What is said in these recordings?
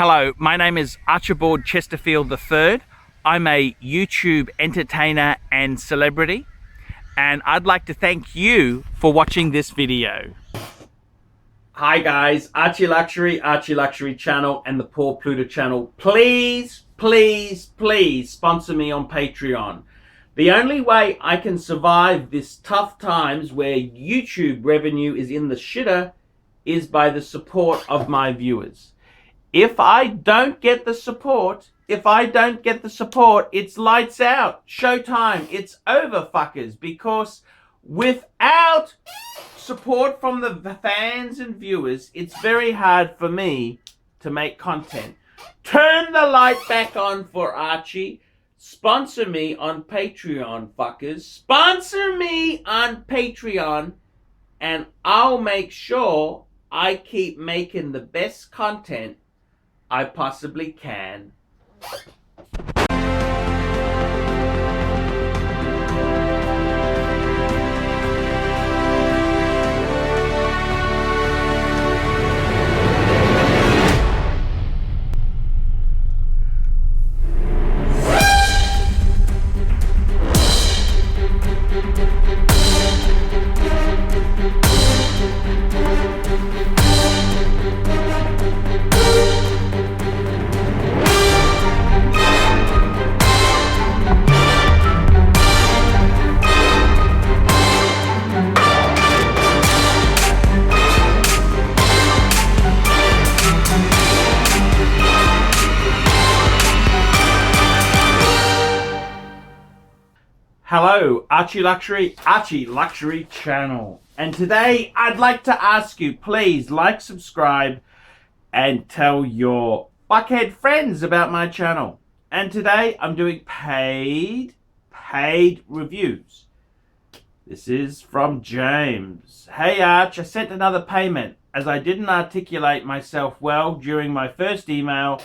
Hello, my name is Archibald Chesterfield III. I'm a YouTube entertainer and celebrity, and I'd like to thank you for watching this video. Hi guys, Archie Luxury channel and the Poor Pluta channel. Please sponsor me on Patreon. The only way I can survive this tough times where YouTube revenue is in the shitter is by the support of my viewers. If I don't get the support, it's lights out. Showtime. It's over, fuckers. Because without support from the fans and viewers, it's very hard for me to make content. Turn the light back on for Archie. Sponsor me on Patreon, fuckers. Sponsor me on Patreon, and I'll make sure I keep making the best content I possibly can. Hello, Archie Luxury channel. And today I'd like to ask you, please like, subscribe, and tell your fuckhead friends about my channel. And today I'm doing paid reviews. This is from James. Hey Arch, I sent another payment as I didn't articulate myself well during my first email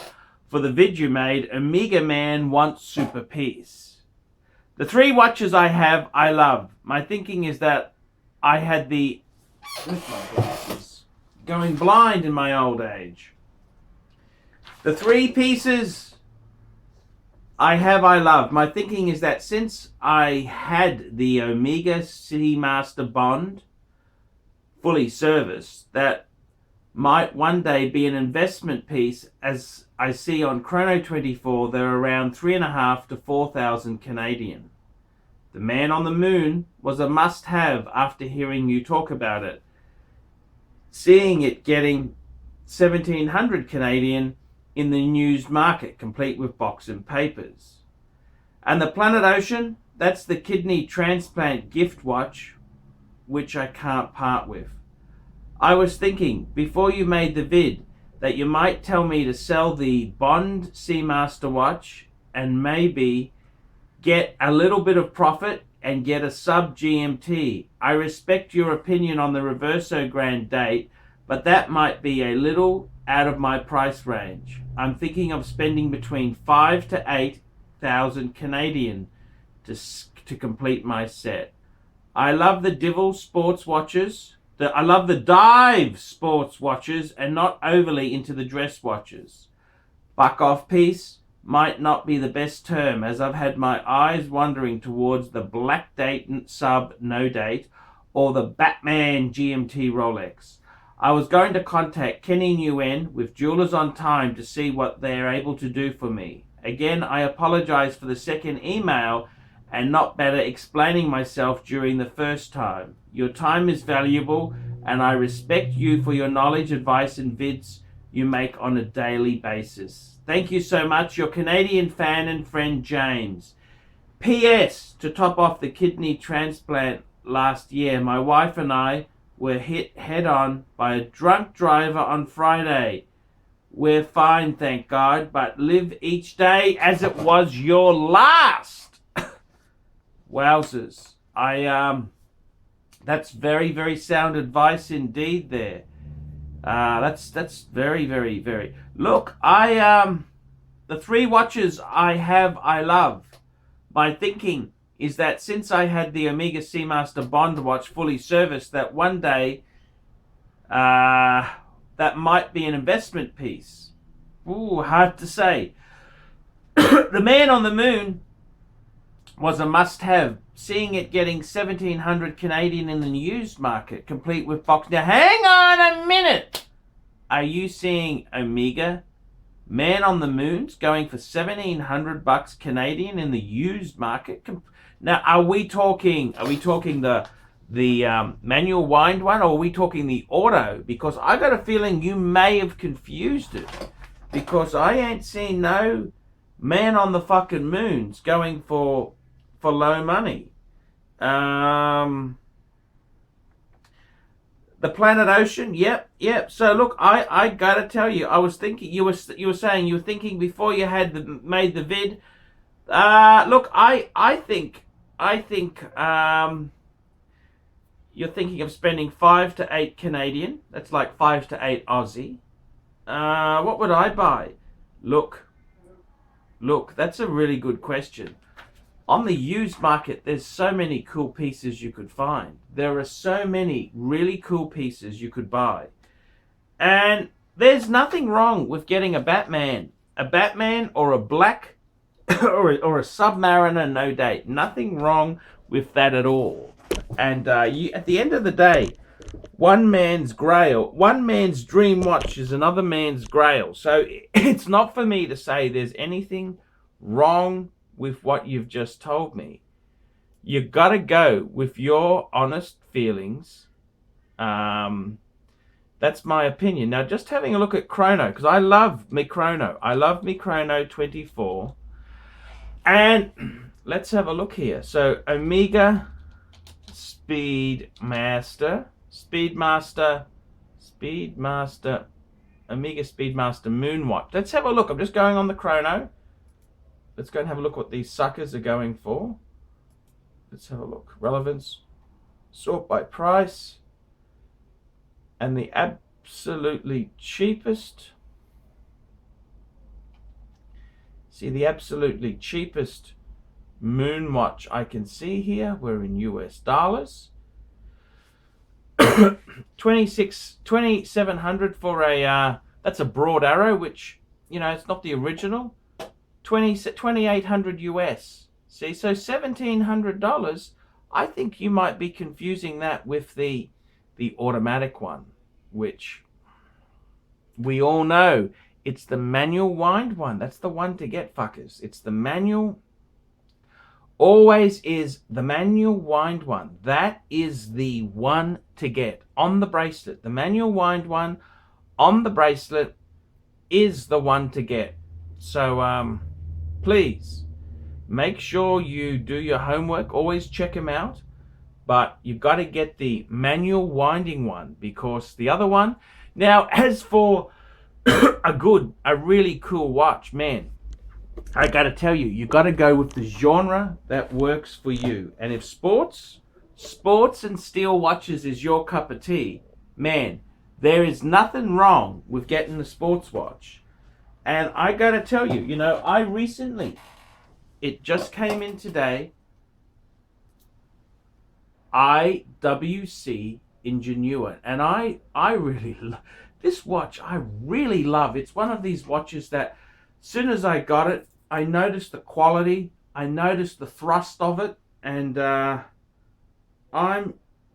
for the vid you made. Omega Man wants super peace. The three watches I have, I love. My thinking is that I had the... with my glasses. Going blind in my old age. The three pieces I have, I love. My thinking is that since I had the Omega Seamaster Bond fully serviced, that might one day be an investment piece. As I see on Chrono24, they're around 3,500 to 4,000 Canadian. The Man on the Moon was a must-have after hearing you talk about it. Seeing it getting 1,700 Canadian in the used market, complete with box and papers. And the Planet Ocean, that's the kidney transplant gift watch, which I can't part with. I was thinking, before you made the vid, that you might tell me to sell the Bond Seamaster watch and maybe get a little bit of profit and get a sub GMT. I respect your opinion on the Reverso date, but that might be a little out of my price range. I'm thinking of spending between 5,000 to 8,000 Canadian to complete my set. I love the Divil sports watches. I love the dive sports watches and not overly into the dress watches. Buck off piece might not be the best term, as I've had my eyes wandering towards the Black Date sub no date or the Batman GMT Rolex. I was going to contact Kenny Nguyen with Jewelers on Time to see what they're able to do for me. Again, I apologize for the second email and not better explaining myself during the first time. Your time is valuable, and I respect you for your knowledge, advice, and vids you make on a daily basis. Thank you so much. Your Canadian fan and friend, James. P.S. To top off the kidney transplant last year, my wife and I were hit head-on by a drunk driver on Friday. We're fine, thank God, but live each day as it was your last. Wowzers. That's very sound advice indeed there. That's very. Look, the three watches I have, I love. My thinking is that since I had the Omega Seamaster Bond watch fully serviced, that one day that might be an investment piece. Ooh, hard to say. The Man on the Moon was a must-have. Seeing it getting 1,700 Canadian in the used market, complete with box. Now, hang on a minute. Are you seeing Omega Man on the Moon's going for 1,700 bucks Canadian in the used market? Now, are we talking the manual wind one, or are we talking the auto? Because I got a feeling you may have confused it, because I ain't seen no Man on the fucking Moons going for low money. The Planet Ocean, yep. So look, I gotta tell you, I was thinking, you were saying you were thinking before you had made the vid. Look, I think you're thinking of spending 5 to 8 Canadian. That's like 5 to 8 Aussie. What would I buy? Look, that's a really good question. On the used market, there's so many cool pieces you could find. There are so many really cool pieces you could buy. And there's nothing wrong with getting a Batman or a black or a Submariner no date. Nothing wrong with that at all. And at the end of the day, one man's grail, one man's dream watch is another man's grail. So it's not for me to say there's anything wrong with what you've just told me. You gotta go with your honest feelings. That's my opinion. Now, just having a look at Chrono, because I love me Chrono. I love me Chrono 24. And let's have a look here. So Omega Speedmaster, Omega Speedmaster Moonwatch. Let's have a look. I'm just going on the Chrono. Let's go and have a look what these suckers are going for. Let's have a look. Relevance, sort by price, and the absolutely cheapest. See, the absolutely cheapest moon watch I can see here, we're in US dollars. 2,700 for a, that's a broad arrow, which, you know, it's not the original. 2,800 US. See, so $1,700. I think you might be confusing that with the automatic one, which we all know it's the manual wind one. That's the one to get, fuckers. It's the manual. Always is the manual wind one. That is the one to get on the bracelet. The manual wind one on the bracelet is the one to get. So please make sure you do your homework. Always check them out. But you've got to get the manual winding one, because the other one. Now, as for a really cool watch, man, I got to tell you, you got to go with the genre that works for you. And if sports and steel watches is your cup of tea, man, there is nothing wrong with getting the sports watch. And I got to tell you, you know, I recently, it just came in today, IWC Ingenua. And I really love this watch. I really love. It's one of these watches that as soon as I got it, I noticed the quality, I noticed the thrust of it, and I'm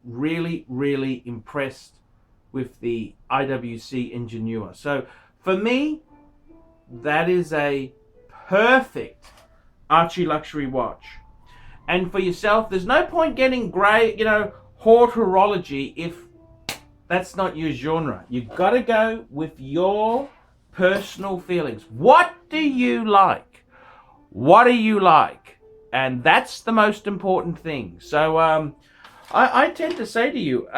really, really impressed with the IWC Ingenua. So for me, that is a perfect Archie luxury watch. And for yourself, there's no point getting grey, you know, horology if that's not your genre. You've got to go with your personal feelings. What do you like? What do you like? And that's the most important thing. So I tend to say to you,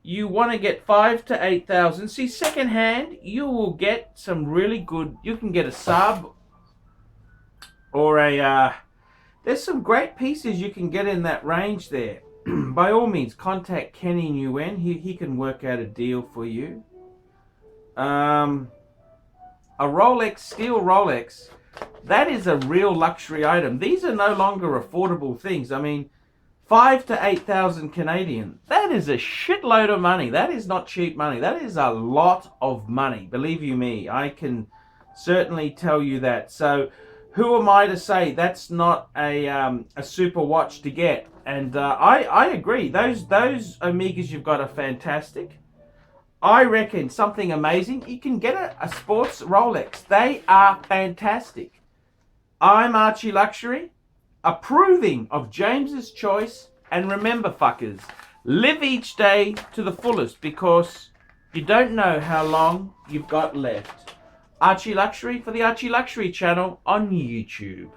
you want to get 5 to 8,000. See, secondhand, you will get some really good. You can get a sub or a. There's some great pieces you can get in that range there. By all means, contact Kenny Nguyen. He can work out a deal for you. A Rolex, steel Rolex, that is a real luxury item. These are no longer affordable things. I mean, 5 to 8,000 Canadian. That is a shitload of money. That is not cheap money. That is a lot of money. Believe you me, I can certainly tell you that. So who am I to say that's not a super watch to get? And I agree. Those Omegas you've got are fantastic. I reckon something amazing. You can get a Sports Rolex. They are fantastic. I'm Archie Luxury, approving of James's choice. And remember, fuckers, live each day to the fullest, because you don't know how long you've got left. Archie Luxury for the Archie Luxury channel on YouTube.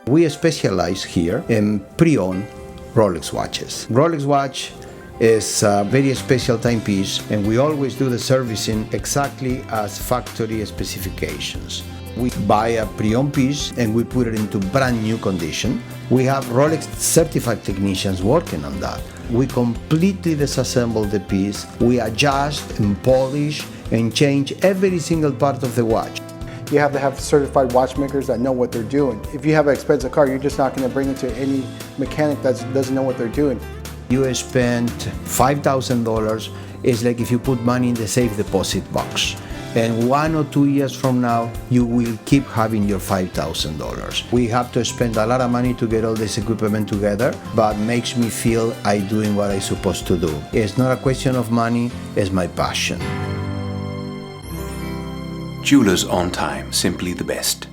We specialize here in pre-owned Rolex watches. Rolex watch is a very special timepiece, and we always do the servicing exactly as factory specifications. We buy a pre-owned piece and we put it into brand new condition. We have Rolex certified technicians working on that. We completely disassemble the piece, we adjust and polish and change every single part of the watch. You have to have certified watchmakers that know what they're doing. If you have an expensive car, you're just not going to bring it to any mechanic that doesn't know what they're doing. You spend $5,000, it's like if you put money in the safe deposit box. And 1 or 2 years from now, you will keep having your $5,000. We have to spend a lot of money to get all this equipment together, but makes me feel I'm doing what I'm supposed to do. It's not a question of money, it's my passion. Jewelers on time, simply the best.